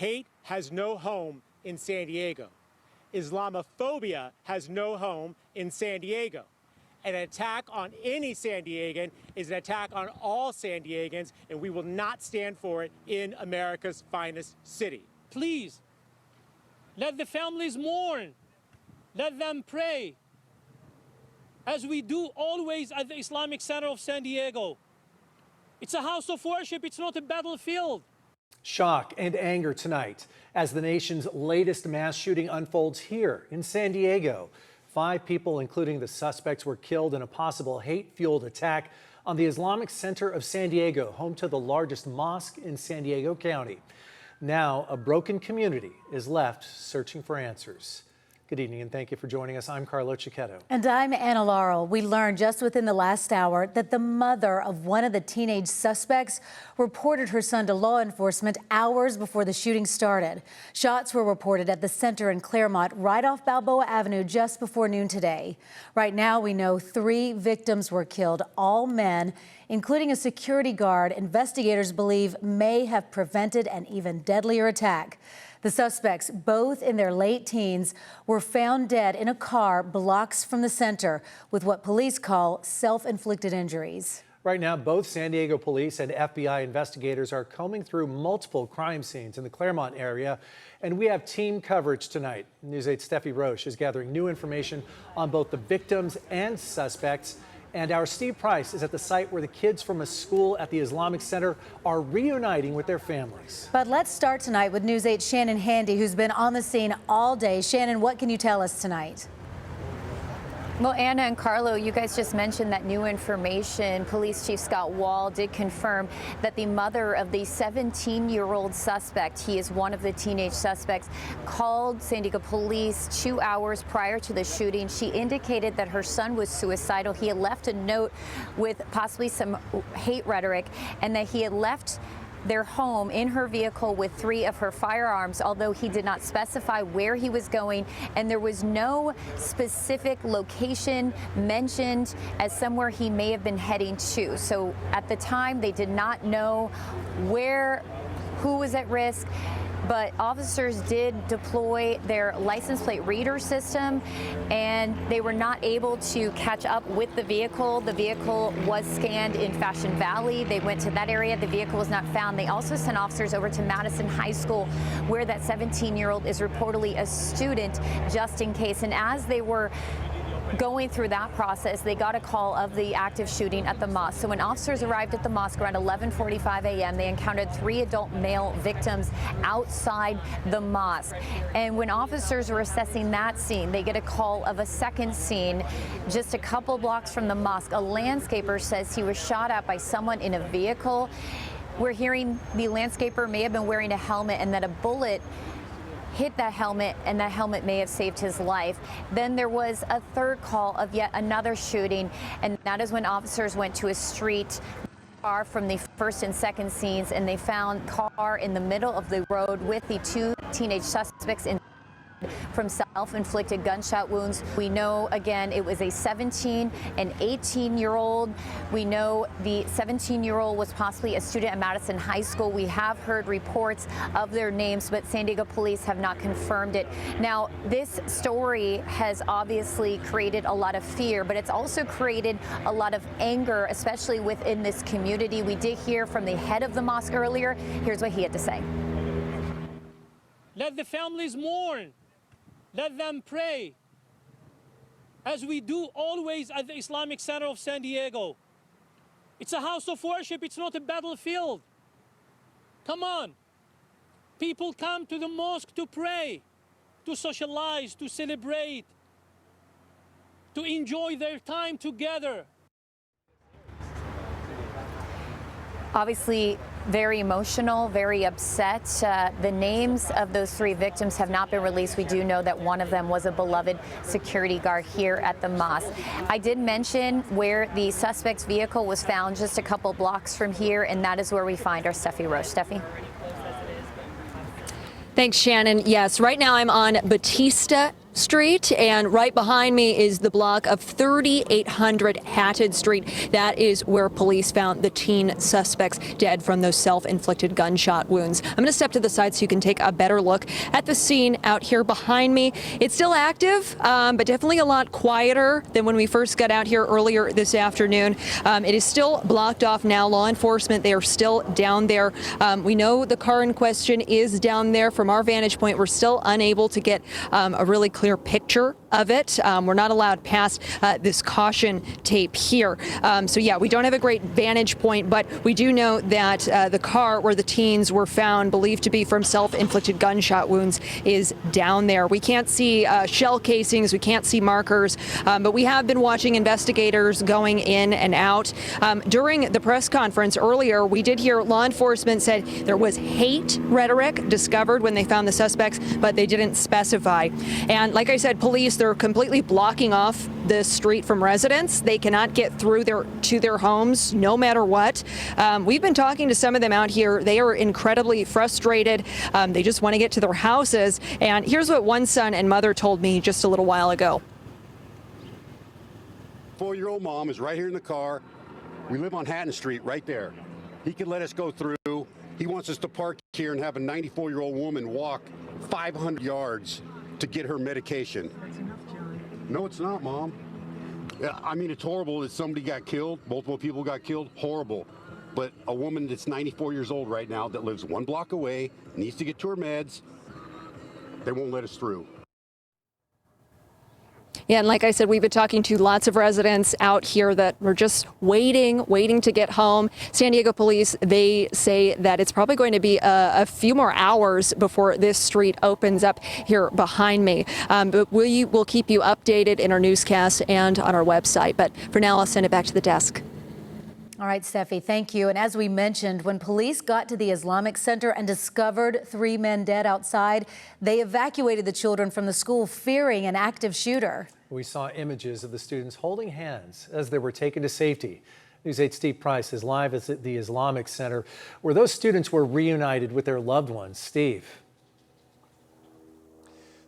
Hate has no home in San Diego. Islamophobia has no home in San Diego. An attack on any San Diegan is an attack on all San Diegans, and we will not stand for it in America's finest city. Please, let the families mourn. Let them pray, as we do always at the Islamic Center of San Diego. It's a house of worship. It's not a battlefield. Shock and anger tonight as the nation's latest mass shooting unfolds here in San Diego. 5 people, including the suspects, were killed in a possible hate-fueled attack on the Islamic Center of San Diego, home to the largest mosque in San Diego County. Now, a broken community is left searching for answers. Good evening, and thank you for joining us. I'm Carlo Cicchetto. And I'm Anna Laurel. We learned just within the last hour that the mother of one of the teenage suspects reported her son to law enforcement hours before the shooting started. Shots were reported at the center in Claremont, right off Balboa Avenue, just before noon today. Right now, we know 3 victims were killed, all men, including a security guard investigators believe may have prevented an even deadlier attack. The suspects, both in their late teens, were found dead in a car blocks from the center with what police call self-inflicted injuries. Right now, both San Diego police and FBI investigators are combing through multiple crime scenes in the Claremont area, and we have team coverage tonight. News 8's Steffi Roche is gathering new information on both the victims and suspects. And our Steve Price is at the site where the kids from a school at the Islamic Center are reuniting with their families. But let's start tonight with News 8's Shannon Handy, who's been on the scene all day. Shannon, what can you tell us tonight? Well, Anna and Carlo, you guys just mentioned that new information. Police Chief Scott Wall did confirm that the mother of the 17-year-old suspect, he is one of the teenage suspects, called San Diego police 2 hours prior to the shooting. She indicated that her son was suicidal. He had left a note with possibly some hate rhetoric, and that he had left their home in her vehicle with 3 of her firearms, although he did not specify where he was going, and there was no specific location mentioned as somewhere he may have been heading to. So at the time, they did not know who was at risk. But officers did deploy their license plate reader system, and they were not able to catch up with the vehicle. The vehicle was scanned in Fashion Valley. They went to that area. The vehicle was not found. They also sent officers over to Madison High School, where that 17-year-old is reportedly a student, just in case. And as they were going through that process, they got a call of the active shooting at the mosque. So when officers arrived at the mosque around 11:45 a.m., they encountered 3 adult male victims outside the mosque. And when officers were assessing that scene, they get a call of a second scene just a couple blocks from the mosque. A landscaper says he was shot at by someone in a vehicle. We're hearing the landscaper may have been wearing a helmet, and that a bullet hit that helmet, and that helmet may have saved his life. Then there was a third call of yet another shooting, and that is when officers went to a street far from the first and second scenes, and they found a car in the middle of the road with the 2 teenage suspects in from self-inflicted gunshot wounds. We know, again, it was a 17 and 18-year-old. We know the 17-year-old was possibly a student at Madison High School. We have heard reports of their names, but San Diego police have not confirmed it. Now, this story has obviously created a lot of fear, but it's also created a lot of anger, especially within this community. We did hear from the head of the mosque earlier. Here's what he had to say. Let the families mourn. Let them pray, as we do always at the Islamic Center of San Diego. It's a house of worship. It's not a battlefield. Come on. People come to the mosque to pray, to socialize, to celebrate, to enjoy their time together. Obviously, very emotional, very upset. The names of those 3 victims have not been released. We do know that one of them was a beloved security guard here at the mosque. I did mention where the suspect's vehicle was found, just a couple blocks from here, and that is where we find our Steffi Roche. Steffi? Thanks, Shannon. Yes, right now I'm on Batista Street, and right behind me is the block of 3800 Hatted Street. That is where police found the teen suspects dead from those self-inflicted gunshot wounds. I'm going to step to the side so you can take a better look at the scene out here behind me. It's still active, but definitely a lot quieter than when we first got out here earlier this afternoon. It is still blocked off now. Law enforcement, they are still down there. We know the car in question is down there. From our vantage point, we're still unable to get a really clear picture of it. We're not allowed past this caution tape here. So yeah, we don't have a great vantage point, but we do know that the car where the teens were found, believed to be from self-inflicted gunshot wounds, is down there. We can't see shell casings, we can't see markers, but we have been watching investigators going in and out. During the press conference earlier, we did hear law enforcement said there was hate rhetoric discovered when they found the suspects, but they didn't specify. And like I said, police, they're completely blocking off the street from residents. They cannot get through to their homes no matter what. We've been talking to some of them out here. They are incredibly frustrated. They just want to get to their houses. And here's what one son and mother told me just a little while ago. 4-year-old mom is right here in the car. We live on Hatton Street right there. He could let us go through. He wants us to park here and have a 94-year-old woman walk 500 yards to get her medication. No, it's not, Mom. Yeah, I mean, it's horrible that somebody got killed, multiple people got killed, horrible. But a woman that's 94 years old right now that lives 1 block away, needs to get to her meds, they won't let us through. Yeah, and like I said, we've been talking to lots of residents out here that were just waiting to get home. San Diego police, they say that it's probably going to be a few more hours before this street opens up here behind me. But we'll keep you updated in our newscast and on our website. But for now, I'll send it back to the desk. All right, Steffi, thank you. And as we mentioned, when police got to the Islamic Center and discovered 3 men dead outside, they evacuated the children from the school, fearing an active shooter. We saw images of the students holding hands as they were taken to safety. News 8's Steve Price is live at the Islamic Center, where those students were reunited with their loved ones. Steve.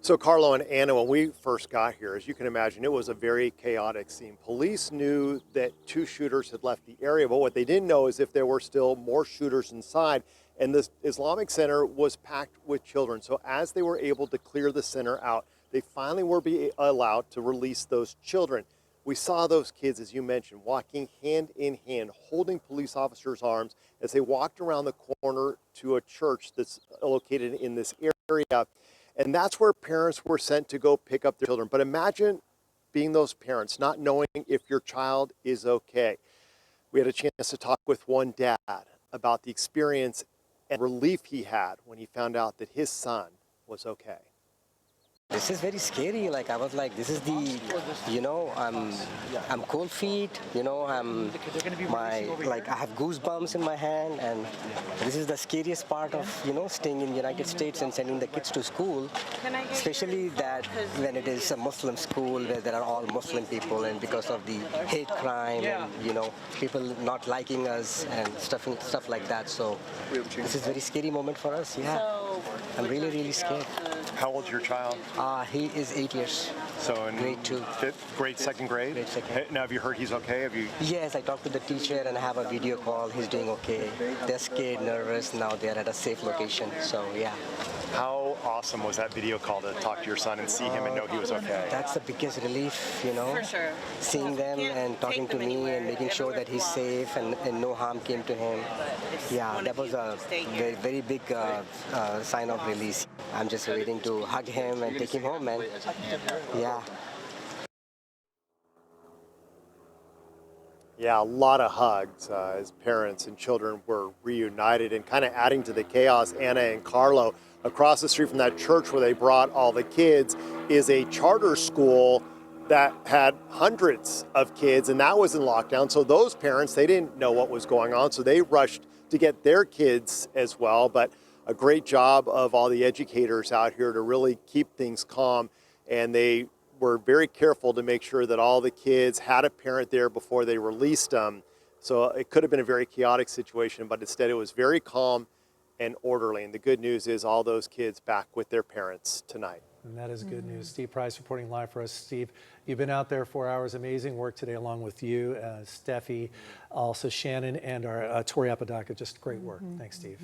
So Carlo and Anna, when we first got here, as you can imagine, it was a very chaotic scene. Police knew that 2 shooters had left the area, but what they didn't know is if there were still more shooters inside. And this Islamic Center was packed with children. So as they were able to clear the center out, they finally were allowed to release those children. We saw those kids, as you mentioned, walking hand in hand, holding police officers' arms as they walked around the corner to a church that's located in this area. And that's where parents were sent to go pick up their children. But imagine being those parents, not knowing if your child is okay. We had a chance to talk with one dad about the experience and relief he had when he found out that his son was okay. This is very scary. Like, I was like, this is the, I'm cold feet, I have goosebumps in my hand, and this is the scariest part of, staying in the United States and sending the kids to school, especially that when it is a Muslim school where there are all Muslim people, and because of the hate crime and, people not liking us and stuff like that. So this is a very scary moment for us. Yeah, I'm really, really scared. How old's your child? He is 8 years. So in grade 2. Second grade? Grade 2. Now, have you heard he's okay? Yes, I talked to the teacher and I have a video call. He's doing okay. They're scared, nervous. Now they're at a safe location. So, yeah. How awesome was that video call to talk to your son and see him and know he was okay? That's the biggest relief, For sure. Seeing them and talking to me and making sure that he's safe and no harm came to him. Yeah, that was a very, very big sign of release. I'm just waiting to hug him and take him home, man. Yeah. Yeah, a lot of hugs as parents and children were reunited, and kind of adding to the chaos, Anna and Carlo, across the street from that church where they brought all the kids is a charter school that had hundreds of kids, and that was in lockdown. So those parents, they didn't know what was going on, so they rushed to get their kids as well. But a great job of all the educators out here to really keep things calm, and they were very careful to make sure that all the kids had a parent there before they released them. So it could have been a very chaotic situation, but instead it was very calm and orderly. And the good news is all those kids back with their parents tonight. And that is good news. Steve Price reporting live for us. Steve, you've been out there 4 hours. Amazing work today along with you, Steffi, also Shannon, and our Tori Apodaca. Just great work. Thanks, Steve.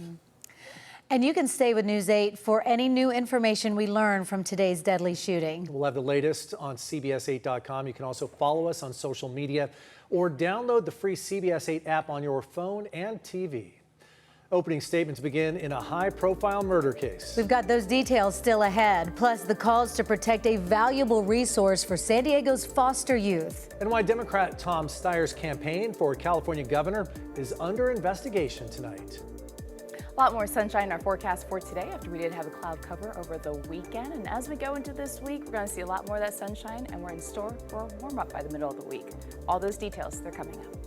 And you can stay with News 8 for any new information we learn from today's deadly shooting. We'll have the latest on CBS8.com. You can also follow us on social media or download the free CBS 8 app on your phone and TV. Opening statements begin in a high-profile murder case. We've got those details still ahead, plus the calls to protect a valuable resource for San Diego's foster youth. And why Democrat Tom Steyer's campaign for California governor is under investigation tonight. A lot more sunshine in our forecast for today after we did have a cloud cover over the weekend. And as we go into this week, we're going to see a lot more of that sunshine, and we're in store for a warm up by the middle of the week. All those details, they're coming up.